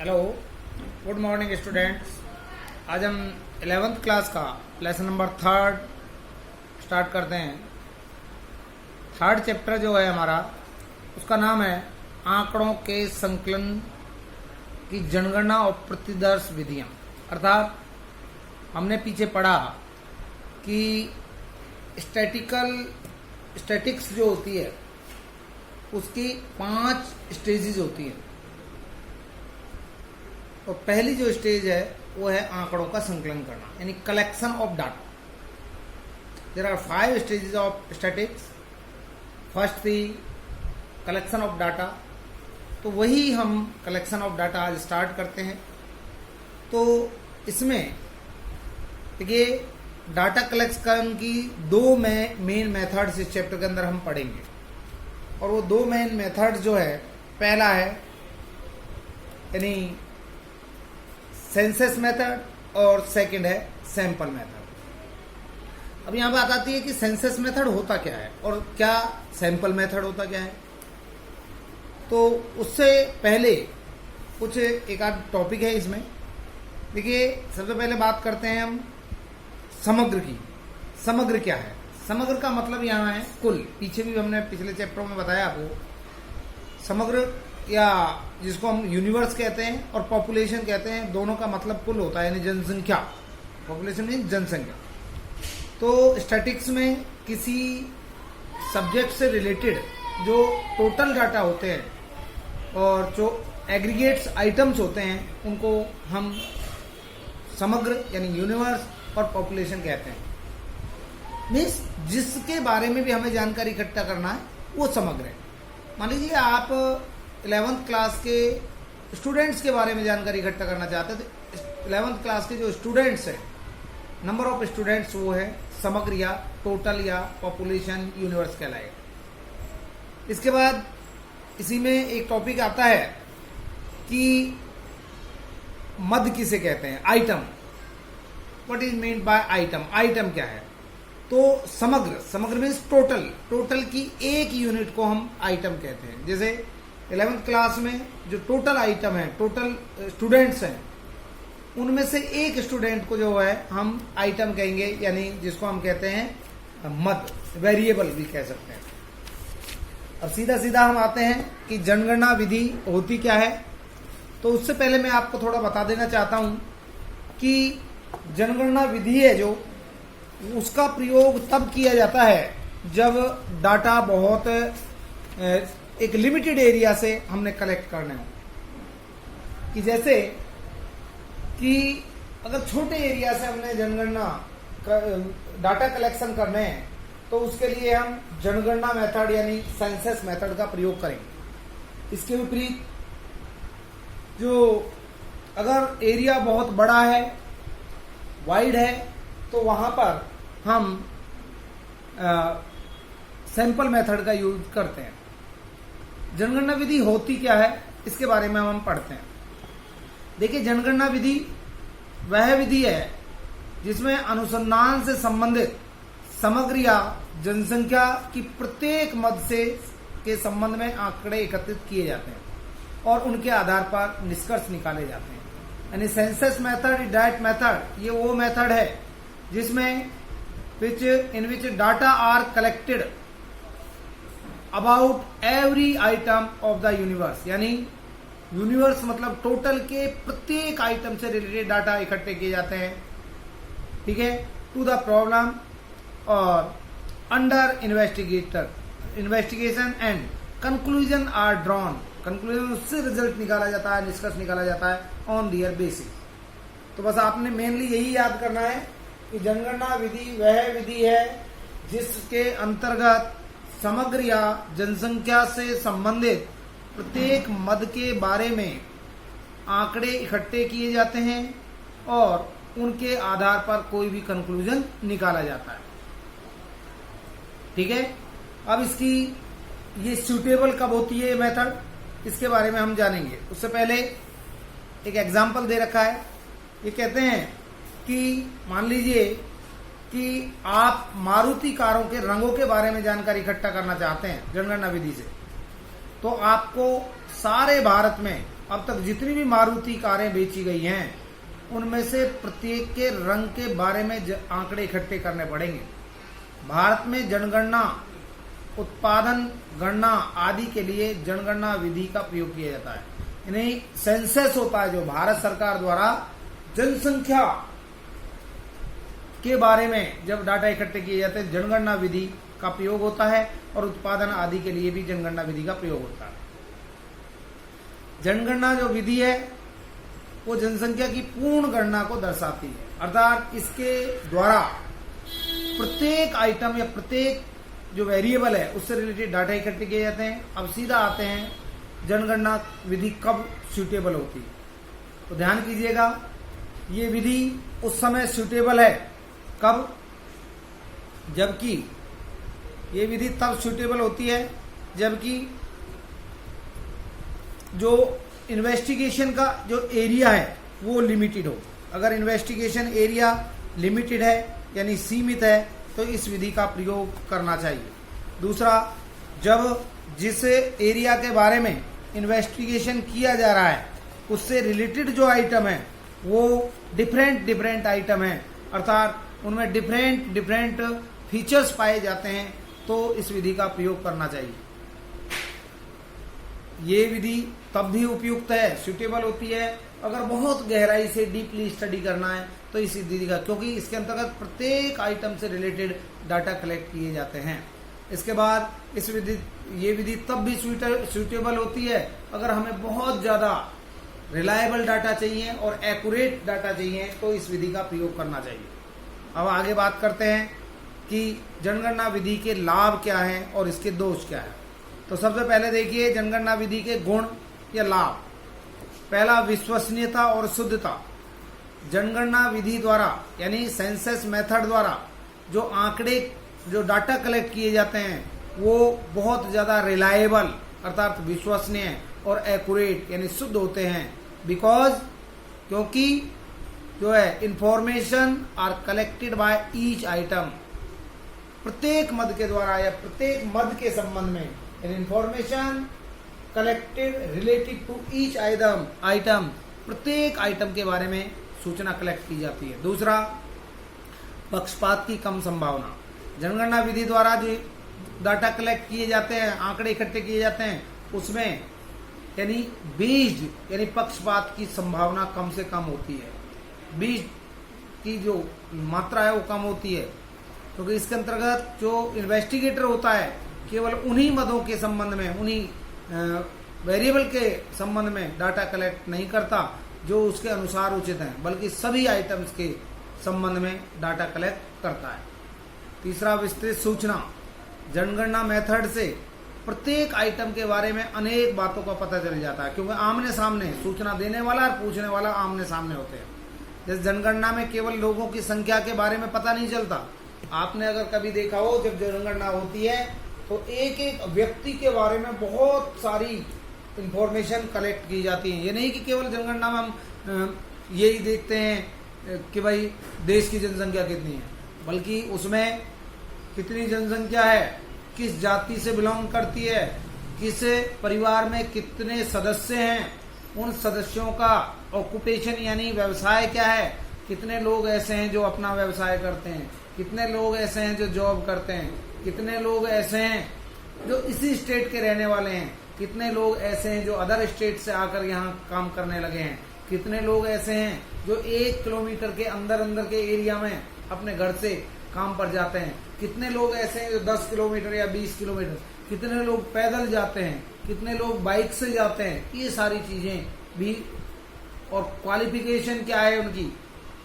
Hello, good morning students. आज हम 11th class का लेसन नंबर 3 स्टार्ट करते हैं। 3rd चैप्टर जो है हमारा, उसका नाम है आंकड़ों के संकलन की जनगणना और प्रतिदर्श विधियां। अर्थात हमने पीछे पढ़ा कि स्टैटिक्स जो होती है उसकी 5 स्टेजेस होती हैं। तो पहली जो स्टेज है वो है आंकड़ों का संकलन करना, यानी collection of data. There are 5 stages of statics. First थी कलेक्शन ऑफ डाटा, तो वही हम कलेक्शन ऑफ डाटा आज स्टार्ट करते हैं। तो इसमें देखिए, डाटा कलेक्शन की 2 मेन मेथड्स इस चैप्टर के अंदर हम पढ़ेंगे, और वो 2 मेन मेथड जो है, पहला है यानी सेंसस मेथड और सेकंड है सैंपल मेथड। अब यहाँ बात आती है कि सेंसस मेथड होता क्या है और क्या सैंपल मेथड होता क्या है। तो उससे पहले कुछ एक आध टॉपिक है इसमें। देखिए, सबसे पहले बात करते हैं हम समग्र की। समग्र क्या है? समग्र का मतलब यहाँ है कुल। पीछे भी हमने पिछले चैप्टरों में बताया आपको। समग्र या जिसको हम यूनिवर्स कहते हैं और पॉपुलेशन कहते हैं, दोनों का मतलब कुल होता है, यानी जनसंख्या। पॉपुलेशन मीन जनसंख्या। तो स्टैटिक्स में किसी सब्जेक्ट से रिलेटेड जो टोटल डाटा होते हैं और जो एग्रीगेट्स आइटम्स होते हैं, उनको हम समग्र यानी यूनिवर्स और पॉपुलेशन कहते हैं। मीन्स जिसके बारे में भी हमें जानकारी इकट्ठा करना है वो समग्र है। मान लीजिए आप 11th क्लास के स्टूडेंट्स के बारे में जानकारी इकट्ठा करना चाहते हैं, तो 11th क्लास के जो स्टूडेंट्स हैं, नंबर ऑफ स्टूडेंट्स, वो है समग्र या टोटल या पॉपुलेशन यूनिवर्स कहलाएगा। इसके बाद इसी में एक टॉपिक आता है कि मद किसे कहते हैं, item. What is mean by item? Item क्या है? तो समग्र मीन्स टोटल की एक यूनिट को हम आइटम कहते हैं। जैसे 11th क्लास में जो टोटल आइटम है, टोटल स्टूडेंट्स हैं, उनमें से एक स्टूडेंट को जो है हम आइटम कहेंगे, यानी जिसको हम कहते हैं मद, वेरिएबल भी कह सकते हैं। अब सीधा सीधा हम आते हैं कि जनगणना विधि होती क्या है। तो उससे पहले मैं आपको थोड़ा बता देना चाहता हूं कि जनगणना विधि है जो, उसका प्रयोग तब किया जाता है जब डाटा बहुत एक लिमिटेड एरिया से हमने कलेक्ट करना है। कि जैसे कि अगर छोटे एरिया से हमने जनगणना डाटा कलेक्शन करने हैं, तो उसके लिए हम जनगणना मेथड यानी सेंसस मेथड का प्रयोग करेंगे। इसके विपरीत जो अगर एरिया बहुत बड़ा है, वाइड है, तो वहां पर हम सैंपल मेथड का यूज करते हैं। जनगणना विधि होती क्या है, इसके बारे में हम पढ़ते हैं। देखिए, जनगणना विधि वह विधि है जिसमें अनुसंधान से संबंधित समग्र या जनसंख्या की प्रत्येक मद से के संबंध में आंकड़े एकत्रित किए जाते हैं और उनके आधार पर निष्कर्ष निकाले जाते हैं। यानी सेंसस मेथड, डाइट मेथड, ये वो मेथड है जिसमें in which data are collected about every item of the universe. यानी यूनिवर्स मतलब टोटल के प्रत्येक आइटम से रिलेटेड डाटा इकट्ठे किए जाते हैं, ठीक है, टू द प्रॉब्लम और under investigation and conclusion are drawn. Conclusion, उससे रिजल्ट निकाला जाता है, निष्कर्ष निकाला जाता है ऑन दियर बेसिस। तो बस आपने मेनली यही याद करना है कि जनगणना विधि वह विधि है जिसके अंतर्गत समग्र या जनसंख्या से संबंधित प्रत्येक मद के बारे में आंकड़े इकट्ठे किए जाते हैं और उनके आधार पर कोई भी कंक्लूजन निकाला जाता है, ठीक है। अब इसकी ये सूटेबल कब होती है मेथड, इसके बारे में हम जानेंगे। उससे पहले एक एग्जाम्पल दे रखा है। ये कहते हैं कि मान लीजिए कि आप मारुति कारों के रंगों के बारे में जानकारी इकट्ठा करना चाहते हैं जनगणना विधि से, तो आपको सारे भारत में अब तक जितनी भी मारुति कारें बेची गई हैं उनमें से प्रत्येक के रंग के बारे में आंकड़े इकट्ठे करने पड़ेंगे। भारत में जनगणना, उत्पादन गणना आदि के लिए जनगणना विधि का प्रयोग किया जाता है। यानी सेंसस होता है जो भारत सरकार द्वारा जनसंख्या के बारे में जब डाटा इकट्ठे किए जाते हैं जनगणना विधि का प्रयोग होता है, और उत्पादन आदि के लिए भी जनगणना विधि का प्रयोग होता है। जनगणना जो विधि है वो जनसंख्या की पूर्ण गणना को दर्शाती है, अर्थात इसके द्वारा प्रत्येक आइटम या प्रत्येक जो वेरिएबल है उससे रिलेटेड डाटा इकट्ठे किए जाते हैं। अब सीधा आते हैं जनगणना विधि कब सूटेबल होती है। तो ध्यान कीजिएगा, ये विधि उस समय सूटेबल है कब, जबकि ये विधि तब सूटेबल होती है जबकि जो इन्वेस्टिगेशन का जो एरिया है वो लिमिटेड हो। अगर इन्वेस्टिगेशन एरिया लिमिटेड है यानी सीमित है तो इस विधि का प्रयोग करना चाहिए। दूसरा, जब जिस एरिया के बारे में इन्वेस्टिगेशन किया जा रहा है उससे रिलेटेड जो आइटम है वो डिफरेंट आइटम है, अर्थात उनमें डिफरेंट फीचर्स पाए जाते हैं, तो इस विधि का प्रयोग करना चाहिए। ये विधि तब भी उपयुक्त है, सूटेबल होती है अगर बहुत गहराई से डीपली स्टडी करना है तो इस विधि का, क्योंकि इसके अंतर्गत प्रत्येक आइटम से रिलेटेड डाटा कलेक्ट किए जाते हैं। इसके बाद ये विधि तब भी सूटेबल होती है अगर हमें बहुत ज्यादा रिलायबल डाटा चाहिए और एक्यूरेट डाटा चाहिए तो इस विधि का प्रयोग करना चाहिए। अब आगे बात करते हैं कि जनगणना विधि के लाभ क्या हैं और इसके दोष क्या हैं। तो सबसे पहले देखिए जनगणना विधि के गुण या लाभ। पहला, विश्वसनीयता और शुद्धता। जनगणना विधि द्वारा यानी सेंसस मेथड द्वारा जो आंकड़े जो डाटा कलेक्ट किए जाते हैं वो बहुत ज्यादा रिलायबल अर्थात विश्वसनीय और एक्यूरेट यानी शुद्ध होते हैं। क्योंकि जो है information are collected by each item, प्रत्येक मद के द्वारा या प्रत्येक मद के संबंध में information collected related to each item, प्रत्येक आइटम के बारे में सूचना कलेक्ट की जाती है। दूसरा, पक्षपात की कम संभावना। जनगणना विधि द्वारा जो डाटा कलेक्ट किए जाते हैं, आंकड़े इकट्ठे किए जाते हैं, उसमें यानी बीज यानी पक्षपात की संभावना कम से कम होती है। बीज की जो मात्रा है वो कम होती है, क्योंकि इसके अंतर्गत जो इन्वेस्टिगेटर होता है केवल उन्हीं मदों के संबंध में, उन्हीं वेरिएबल के संबंध में डाटा कलेक्ट नहीं करता जो उसके अनुसार उचित है, बल्कि सभी आइटम्स के संबंध में डाटा कलेक्ट करता है। तीसरा, विस्तृत सूचना। जनगणना मेथड से प्रत्येक आइटम के बारे में अनेक बातों का पता चल जाता है, क्योंकि आमने सामने सूचना देने वाला और पूछने वाला आमने सामने होते हैं। जैसे जनगणना में केवल लोगों की संख्या के बारे में पता नहीं चलता। आपने अगर कभी देखा हो जब जनगणना होती है तो एक एक व्यक्ति के बारे में बहुत सारी इंफॉर्मेशन कलेक्ट की जाती है। ये नहीं कि केवल जनगणना में हम यही देखते हैं कि भाई देश की जनसंख्या कितनी है, बल्कि उसमें कितनी जनसंख्या है, किस जाति से बिलोंग करती है, किस परिवार में कितने सदस्य हैं, उन सदस्यों का ऑक्यूपेशन यानी व्यवसाय क्या है, कितने लोग ऐसे हैं जो अपना व्यवसाय करते हैं, कितने लोग ऐसे हैं जो जॉब करते हैं, कितने लोग ऐसे हैं जो इसी स्टेट के रहने वाले हैं, कितने लोग ऐसे हैं जो अदर स्टेट से आकर यहाँ काम करने लगे हैं, कितने लोग ऐसे हैं जो 1 किलोमीटर के अंदर के एरिया में अपने घर से काम पर जाते हैं, कितने लोग ऐसे हैं जो 10 किलोमीटर या 20 किलोमीटर, कितने लोग पैदल जाते हैं, कितने लोग बाइक से जाते हैं, ये सारी चीजें भी। और क्वालिफिकेशन क्या है उनकी,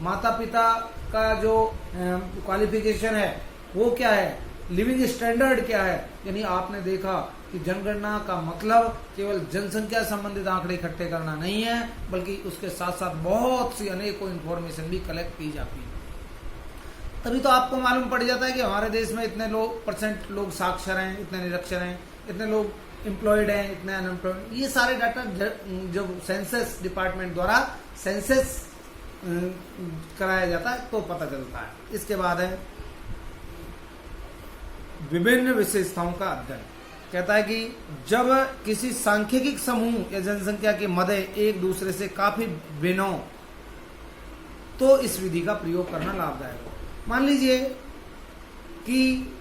माता पिता का जो क्वालिफिकेशन है वो क्या है, लिविंग स्टैंडर्ड क्या है। यानी आपने देखा कि जनगणना का मतलब केवल जनसंख्या संबंधित आंकड़े इकट्ठे करना नहीं है, बल्कि उसके साथ साथ बहुत सी अनेकों इन्फॉर्मेशन भी कलेक्ट की जाती है। तभी तो आपको मालूम पड़ जाता है कि हमारे देश में इतने % लोग साक्षर हैं, इतने निरक्षर हैं, इतने लोग एम्प्लॉयड हैं, इतने अनएम्प्लॉयड। ये सारे डाटा जो सेंसस डिपार्टमेंट द्वारा सेंसस कराया जाता है तो पता चलता है। इसके बाद है विभिन्न विशेषताओं का अध्ययन। कहता है कि जब किसी सांख्यिकी समूह या जनसंख्या के मध्य एक दूसरे से काफी भिन्न हो तो इस विधि का प्रयोग करना लाभदायक हो। मान लीजिए कि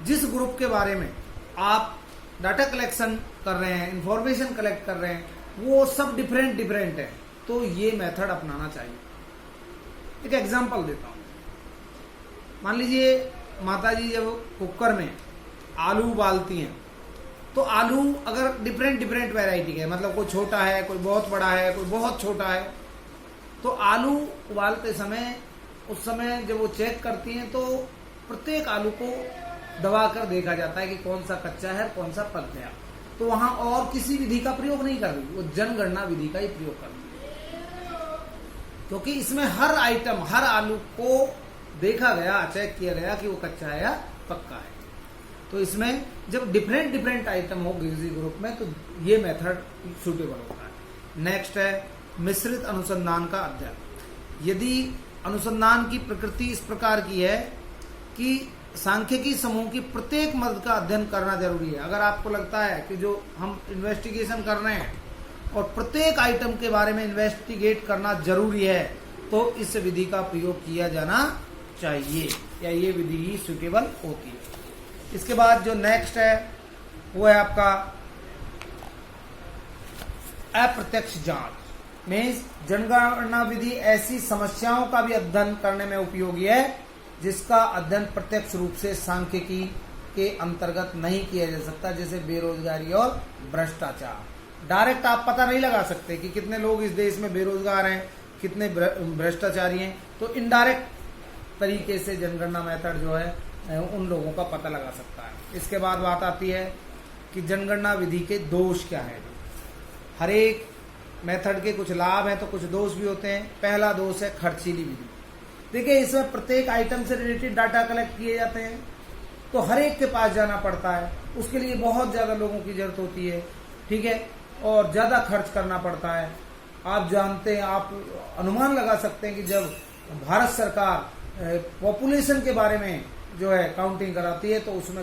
जिस ग्रुप के बारे में आप डाटा कलेक्शन कर रहे हैं, इंफॉर्मेशन कलेक्ट कर रहे हैं, वो सब डिफरेंट है, तो ये मेथड अपनाना चाहिए। एक एग्जांपल देता हूं। मान लीजिए माता जी जब कुकर में आलू उबालती हैं, तो आलू अगर डिफरेंट वैरायटी के, मतलब कोई छोटा है, कोई बहुत बड़ा है, कोई बहुत छोटा है, तो आलू उबालते समय उस समय जब वो चेक करती हैं तो प्रत्येक आलू को दबा कर देखा जाता है कि कौन सा कच्चा है, कौन सा पक गया। तो वहां और किसी विधि का प्रयोग नहीं कर रही, वो जनगणना विधि का ही प्रयोग कर रही है, क्योंकि इसमें हर आइटम, हर आलू को देखा गया, चेक किया गया कि वो कच्चा है या पक्का है। तो इसमें जब डिफरेंट आइटम हो किसी ग्रुप में, तो ये मेथड सूटेबल होता है। नेक्स्ट है मिश्रित अनुसंधान का अध्ययन। यदि अनुसंधान की प्रकृति इस प्रकार की है कि सांख्यिकी समूह की प्रत्येक मद का अध्ययन करना जरूरी है, अगर आपको लगता है कि जो हम इन्वेस्टिगेशन कर रहे हैं और प्रत्येक आइटम के बारे में इन्वेस्टिगेट करना जरूरी है, तो इस विधि का प्रयोग किया जाना चाहिए, या ये विधि ही सुटेबल होती है। इसके बाद जो नेक्स्ट है वो है आपका अप्रत्यक्ष जांच। मीन्स जनगणना विधि ऐसी समस्याओं का भी अध्ययन करने में उपयोगी है जिसका अध्ययन प्रत्यक्ष रूप से सांख्यिकी के अंतर्गत नहीं किया जा सकता, जैसे बेरोजगारी और भ्रष्टाचार। डायरेक्ट आप पता नहीं लगा सकते कि कितने लोग इस देश में बेरोजगार हैं, कितने भ्रष्टाचारी हैं, तो इनडायरेक्ट तरीके से जनगणना मेथड जो है उन लोगों का पता लगा सकता है। इसके बाद बात आती है कि जनगणना विधि के दोष क्या है। हर एक मेथड के कुछ लाभ हैं तो कुछ दोष भी होते हैं। पहला दोष है खर्चीली विधि। देखिए, इसमें प्रत्येक आइटम से रिलेटेड डाटा कलेक्ट किए जाते हैं, तो हर एक के पास जाना पड़ता है, उसके लिए बहुत ज्यादा लोगों की जरूरत होती है, ठीक है, और ज्यादा खर्च करना पड़ता है। आप जानते हैं, आप अनुमान लगा सकते हैं कि जब भारत सरकार पॉपुलेशन के बारे में जो है काउंटिंग कराती है तो उसमें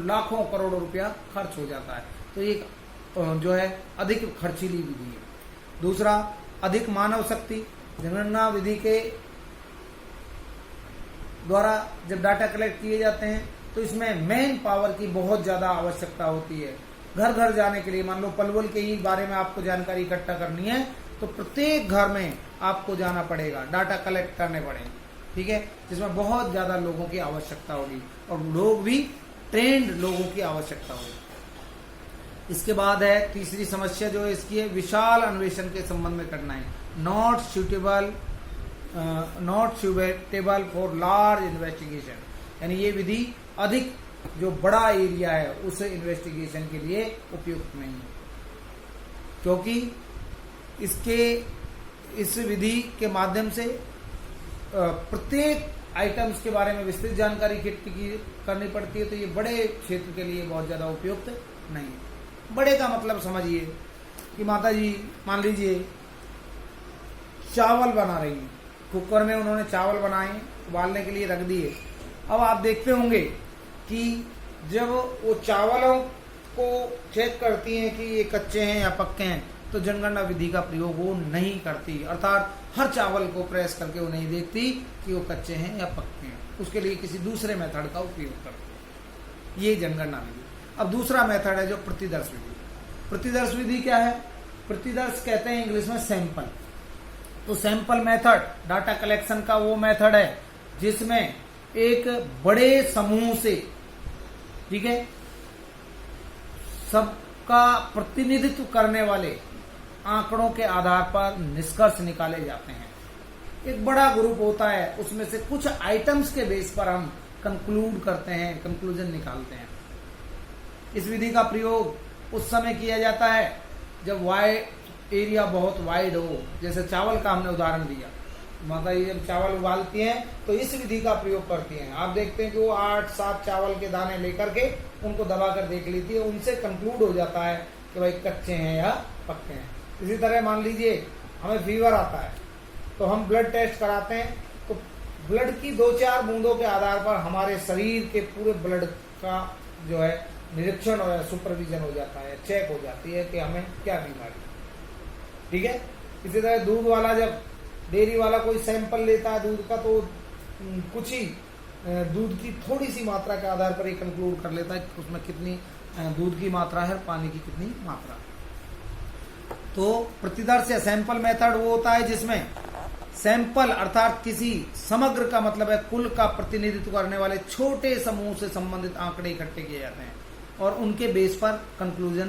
लाखों करोड़ों रुपया खर्च हो जाता है। तो ये जो है अधिक खर्चीली विधि है। दूसरा, अधिक मानव शक्ति। जनगणना विधि के द्वारा जब डाटा कलेक्ट किए जाते हैं तो इसमें मैन पावर की बहुत ज्यादा आवश्यकता होती है। घर घर जाने के लिए, मान लो पलवल के ही बारे में आपको जानकारी इकट्ठा करनी है तो प्रत्येक घर में आपको जाना पड़ेगा, डाटा कलेक्ट करने पड़ेंगे, ठीक है, जिसमें बहुत ज्यादा लोगों की आवश्यकता होगी और लोग भी ट्रेंड लोगों की आवश्यकता होगी। इसके बाद है तीसरी समस्या जो है इसकी है विशाल अन्वेषण के संबंध में कठिनाई। Not suitable for large investigation, यानी ये विधि अधिक जो बड़ा एरिया है उस इन्वेस्टिगेशन के लिए उपयुक्त नहीं है, क्योंकि इस विधि के माध्यम से प्रत्येक आइटम्स के बारे में विस्तृत जानकारी करनी पड़ती है, तो ये बड़े क्षेत्र के लिए बहुत ज्यादा उपयुक्त नहीं है। बड़े का मतलब समझिए कि माता जी मान लीजिए चावल बना रही हैं, कुकर में उन्होंने चावल बनाए, उबालने के लिए रख दिए। अब आप देखते होंगे कि जब वो चावलों को चेक करती हैं कि ये कच्चे हैं या पक्के हैं, तो जनगणना विधि का प्रयोग वो नहीं करती, अर्थात हर चावल को प्रेस करके वो नहीं देखती कि वो कच्चे हैं या पक्के हैं, उसके लिए किसी दूसरे मेथड का उपयोग करती है। ये जनगणना विधि। अब दूसरा मेथड है जो प्रतिदर्श विधि। प्रतिदर्श विधि क्या है? प्रतिदर्श कहते हैं इंग्लिश में सैंपल। तो सैंपल मेथड डाटा कलेक्शन का वो मेथड है जिसमें एक बड़े समूह से, ठीक है, सबका प्रतिनिधित्व करने वाले आंकड़ों के आधार पर निष्कर्ष निकाले जाते हैं। एक बड़ा ग्रुप होता है, उसमें से कुछ आइटम्स के बेस पर हम कंक्लूड करते हैं, कंक्लूजन निकालते हैं। इस विधि का प्रयोग उस समय किया जाता है जब एरिया बहुत वाइड हो, जैसे चावल का हमने उदाहरण दिया। माता जी जब चावल उबालती हैं तो इस विधि का प्रयोग करती हैं। आप देखते हैं कि वो 8-7 चावल के दाने लेकर के उनको दबाकर देख लेती है, उनसे कंक्लूड हो जाता है कि भाई कच्चे हैं या पक्के हैं। इसी तरह मान लीजिए हमें फीवर आता है तो हम ब्लड टेस्ट कराते हैं, तो ब्लड की 2-4 बूंदों के आधार पर हमारे शरीर के पूरे ब्लड का जो है निरीक्षण और सुपरविजन हो जाता है, चेक हो जाती है कि हमें क्या बीमारी। ठीक है। इसी तरह दूध वाला, जब डेयरी वाला कोई सैंपल लेता है दूध का, तो कुछ ही दूध की थोड़ी सी मात्रा के आधार पर ये कंक्लूड कर लेता है कि उसमें कितनी दूध की मात्रा है, पानी की कितनी मात्रा है। तो प्रतिदर्श या सैंपल मेथड वो होता है जिसमें सैंपल अर्थात किसी समग्र का मतलब है कुल का प्रतिनिधित्व करने वाले छोटे समूह से संबंधित आंकड़े इकट्ठे किए जाते हैं और उनके बेस पर कंक्लूजन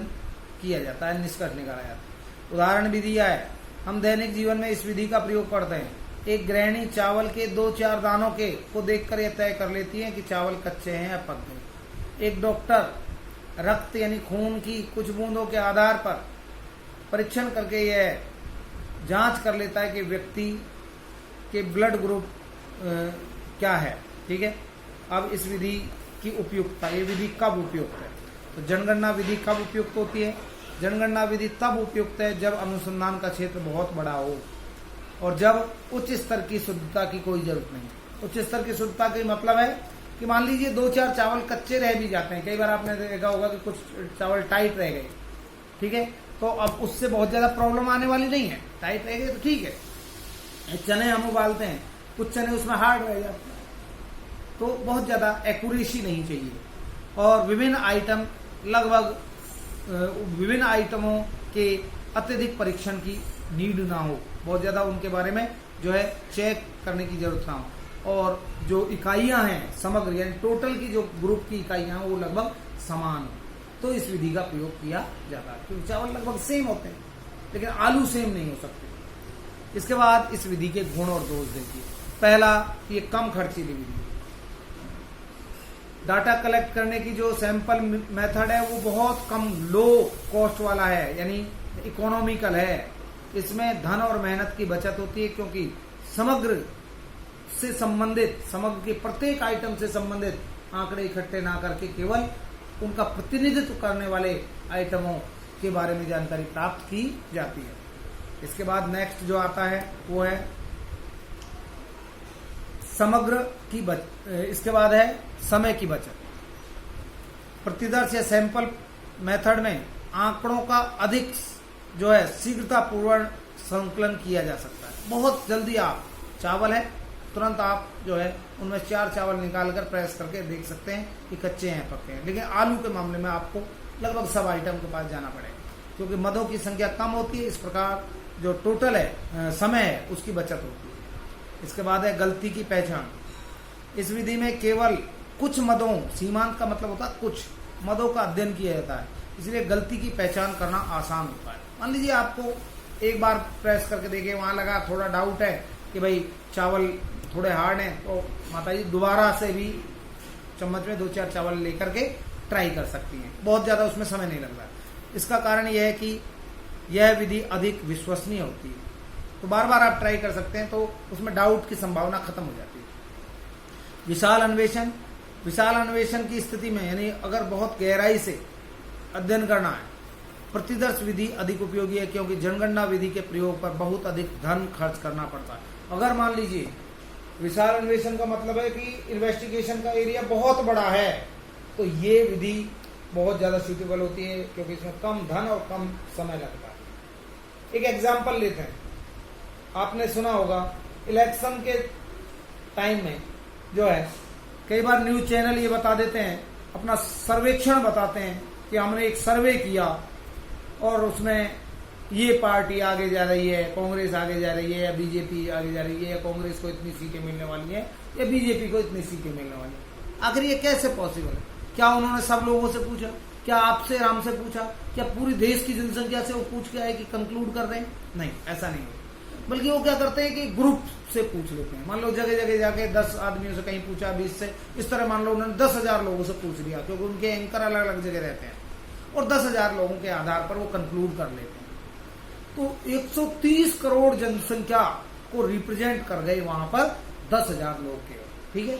किया जाता है, निष्कर्ष निकाला जाता है। उदाहरण विधि यह है, हम दैनिक जीवन में इस विधि का प्रयोग करते हैं। एक गृहिणी चावल के 2-4 दानों के को देखकर यह तय कर लेती है कि चावल कच्चे हैं या पक गए। एक डॉक्टर रक्त यानी खून की कुछ बूंदों के आधार पर परीक्षण करके यह जांच कर लेता है कि व्यक्ति के ब्लड ग्रुप क्या है। ठीक है। अब इस विधि की उपयुक्तता, ये विधि कब उपयुक्त है? तो जनगणना विधि कब उपयुक्त होती है? जनगणना विधि तब उपयुक्त है जब अनुसंधान का क्षेत्र बहुत बड़ा हो और जब उच्च स्तर की शुद्धता की कोई जरूरत नहीं। उच्च स्तर की शुद्धता का मतलब है कि मान लीजिए 2-4 चावल कच्चे रह भी जाते हैं। कई बार आपने देखा होगा कि कुछ चावल टाइट रह गए। ठीक है। तो अब उससे बहुत ज्यादा प्रॉब्लम आने वाली नहीं है। टाइट रह गए तो ठीक है। चने हम उबालते हैं, कुछ चने उसमें हार्ड रह जाते हैं, तो बहुत ज्यादा एक्यूरेसी नहीं चाहिए। और विभिन्न आइटमों के अत्यधिक परीक्षण की नीड ना हो, बहुत ज्यादा उनके बारे में जो है चेक करने की जरूरत ना हो। और जो इकाइयां हैं समग्र यानी टोटल की जो ग्रुप की इकाइयां हैं वो लगभग समान हो, तो इस विधि का प्रयोग किया जाता है। क्योंकि चावल लगभग सेम होते हैं लेकिन आलू सेम नहीं हो सकते। इसके बाद इस विधि के गुण और दोष देखिए। पहला, ये कम खर्चीली विधि। डाटा कलेक्ट करने की जो सैंपल मेथड है वो बहुत कम लो कॉस्ट वाला है, यानी इकोनॉमिकल है। इसमें धन और मेहनत की बचत होती है क्योंकि समग्र के प्रत्येक आइटम से संबंधित आंकड़े इकट्ठे ना करके केवल उनका प्रतिनिधित्व करने वाले आइटमों के बारे में जानकारी प्राप्त की जाती है। इसके बाद नेक्स्ट जो आता है वो है इसके बाद है समय की बचत। प्रतिदर्श या सैंपल मेथड में आंकड़ों का अधिक जो है शीघ्रतापूर्वक संकलन किया जा सकता है। बहुत जल्दी आप चावल है तुरंत आप जो है उनमें 4 चावल निकालकर प्रेस करके देख सकते हैं कि कच्चे हैं पक्के हैं। लेकिन आलू के मामले में आपको लगभग सब आइटम के पास जाना पड़ेगा क्योंकि मदों की संख्या कम होती है। इस प्रकार जो टोटल है समय है उसकी बचत होती है। इसके बाद है गलती की पहचान। इस विधि में केवल कुछ मदों, सीमांत का मतलब होता है कुछ मदों का अध्ययन किया जाता है, इसलिए गलती की पहचान करना आसान होता है। मान लीजिए आपको एक बार प्रेस करके देखे, वहां लगा थोड़ा डाउट है कि भाई चावल थोड़े हार्ड हैं, तो माताजी दोबारा से भी चम्मच में 2-4 चावल लेकर के ट्राई कर सकती हैं। बहुत ज्यादा उसमें समय नहीं लगता। इसका कारण यह है कि यह विधि अधिक विश्वसनीय होती है, तो बार बार आप ट्राई कर सकते हैं, तो उसमें डाउट की संभावना खत्म हो जाती है। विशाल अन्वेषण की स्थिति में, यानी अगर बहुत गहराई से अध्ययन करना है, प्रतिदर्श विधि अधिक उपयोगी है क्योंकि जनगणना विधि के प्रयोग पर बहुत अधिक धन खर्च करना पड़ता है। अगर मान लीजिए विशाल अन्वेषण का मतलब है कि इन्वेस्टिगेशन का एरिया बहुत बड़ा है, तो ये विधि बहुत ज्यादा सूटेबल होती है क्योंकि इसमें कम धन और कम समय लगता है। एक एग्जांपल लेते हैं। आपने सुना होगा इलेक्शन के टाइम में जो है कई बार न्यूज चैनल ये बता देते हैं, अपना सर्वेक्षण बताते हैं कि हमने एक सर्वे किया और उसमें ये पार्टी आगे जा रही है, कांग्रेस आगे जा रही है या बीजेपी आगे जा रही है, या कांग्रेस को इतनी सीटें मिलने वाली हैं या बीजेपी को इतनी सीटें मिलने वाली हैं। आखिर ये कैसे पॉसिबल है? क्या उन्होंने सब लोगों से पूछा? क्या आपसे राम से पूछा? क्या पूरी देश की जनसंख्या से वो पूछ के आए कि कंक्लूड कर रहे हैं? नहीं, ऐसा नहीं होता। बल्कि वो क्या करते हैं कि ग्रुप से पूछ लेते हैं। मान लो जगह जगह जाके 10 आदमियों से कहीं पूछा, 20 से, इस तरह मान लो उन्होंने 10,000 लोगों से पूछ लिया क्योंकि उनके एंकर अलग अलग जगह रहते हैं, और 10,000 लोगों के आधार पर वो कंक्लूड कर लेते हैं। तो 130 करोड़ जनसंख्या को रिप्रेजेंट कर गए वहां पर 10,000 लोग के। ठीक है।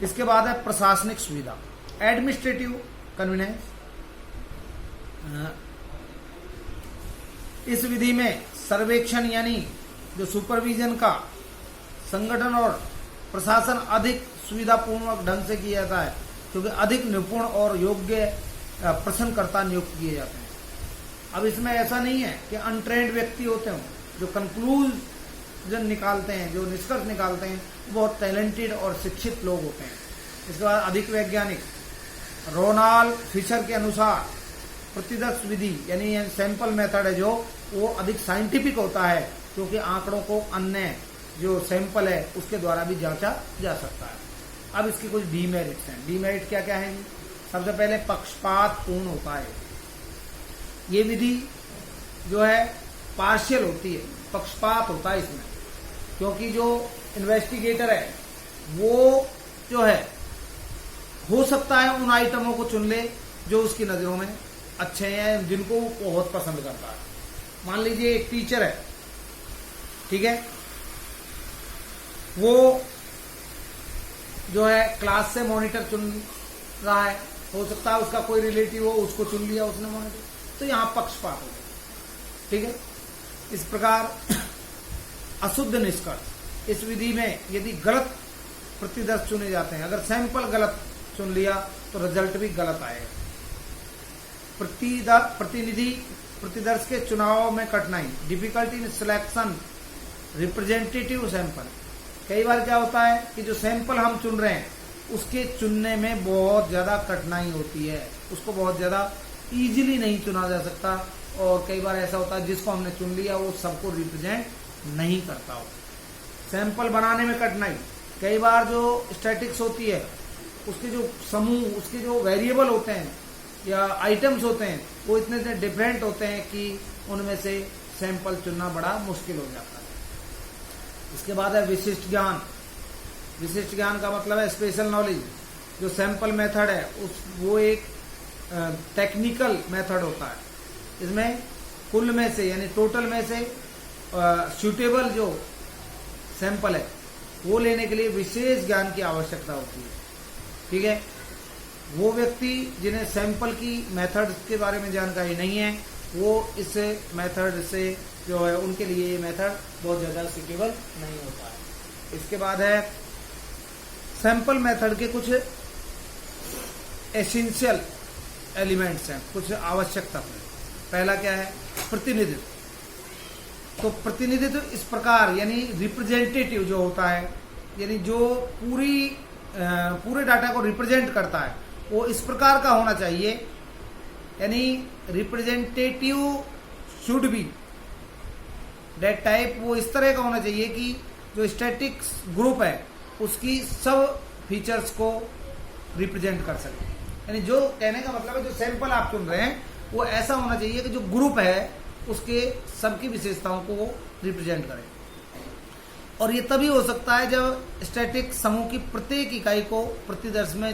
इसके बाद है प्रशासनिक सुविधा, एडमिनिस्ट्रेटिव कन्वीनियंस। इस विधि में सर्वेक्षण यानी जो सुपरविजन का संगठन और प्रशासन अधिक सुविधापूर्वक ढंग से किया जाता है। क्योंकि अधिक निपुण और योग्य प्रश्नकर्ता नियुक्त किए जाते हैं। अब इसमें ऐसा नहीं है कि अनट्रेंड व्यक्ति होते हों, जो कंक्लूजन निकालते हैं, जो निष्कर्ष निकालते हैं, बहुत टैलेंटेड और शिक्षित लोग होते हैं। इसके बाद अधिक वैज्ञानिक, रोनाल्ड फिशर के अनुसार प्रतिदर्श विधि यानी सैंपल मेथड है जो वो अधिक साइंटिफिक होता है, क्योंकि आंकड़ों को अन्य जो सैंपल है उसके द्वारा भी जांचा जा सकता है। अब इसके कुछ डीमेरिट्स हैं। डीमेरिट क्या क्या है? सबसे पहले पक्षपात पूर्ण होता है। ये विधि जो है पार्शियल होती है, पक्षपात होता है इसमें, क्योंकि जो इन्वेस्टिगेटर है वो जो है हो सकता है उन आइटमों को चुन ले जो उसकी नजरों में अच्छे हैं, जिनको वो बहुत पसंद करता है। मान लीजिए एक टीचर है, ठीक है, वो जो है क्लास से मॉनिटर चुन रहा है, हो सकता है उसका कोई रिलेटिव हो, उसको चुन लिया उसने मॉनिटर, तो यहां पक्षपात हो गया, ठीक है। इस प्रकार अशुद्ध निष्कर्ष, इस विधि में यदि गलत प्रतिदर्श चुने जाते हैं, अगर सैंपल गलत चुन लिया तो रिजल्ट भी गलत आएगा। प्रतिनिधि प्रतिदर्श के चुनाव में कठिनाई, difficulty in selection representative sample. कई बार क्या होता है कि जो सैंपल हम चुन रहे हैं उसके चुनने में बहुत ज्यादा कठिनाई होती है, उसको बहुत ज्यादा इजीली नहीं चुना जा सकता, और कई बार ऐसा होता है जिसको हमने चुन लिया वो सबको रिप्रेजेंट नहीं करता हो। सैंपल बनाने में कठिनाई, कई बार जो स्टैटिक्स होती है उसके जो समूह, उसके जो वेरिएबल होते हैं या आइटम्स होते हैं वो इतने डिफरेंट होते हैं कि उनमें से सैंपल चुनना बड़ा मुश्किल हो जाता है। इसके बाद है विशिष्ट ज्ञान। विशिष्ट ज्ञान का मतलब है स्पेशल नॉलेज। जो सैंपल मेथड है वो एक टेक्निकल मेथड होता है। इसमें कुल में से यानी टोटल में से सूटेबल जो सैंपल है वो लेने के लिए विशेष ज्ञान की आवश्यकता होती है, ठीक है। वो व्यक्ति जिन्हें सैंपल की मेथड के बारे में जानकारी नहीं है वो इस मेथड से जो है उनके लिए ये मेथड बहुत ज़्यादा सूटेबल नहीं होता है। इसके बाद है सैंपल मेथड के कुछ एसेंशियल एलिमेंट्स हैं, कुछ आवश्यक तत्व। पहला क्या है? प्रतिनिधित्व। तो प्रतिनिधित्व इस प्रकार यानी रिप्रेजेंटेटिव जो होता है, यानी जो पूरे डाटा को रिप्रेजेंट करता है, वो इस प्रकार का होना चाहिए, यानी representative should be that type, वो इस तरह का होना चाहिए कि जो स्टैटिक्स ग्रुप है उसकी सब फीचर्स को रिप्रेजेंट कर सके। यानी जो कहने का मतलब है जो सैंपल आप चुन रहे हैं वो ऐसा होना चाहिए कि जो ग्रुप है उसके सबकी विशेषताओं को वो रिप्रेजेंट करे। और ये तभी हो सकता है जब स्टैटिक समूह की प्रत्येक इकाई को प्रतिदर्श में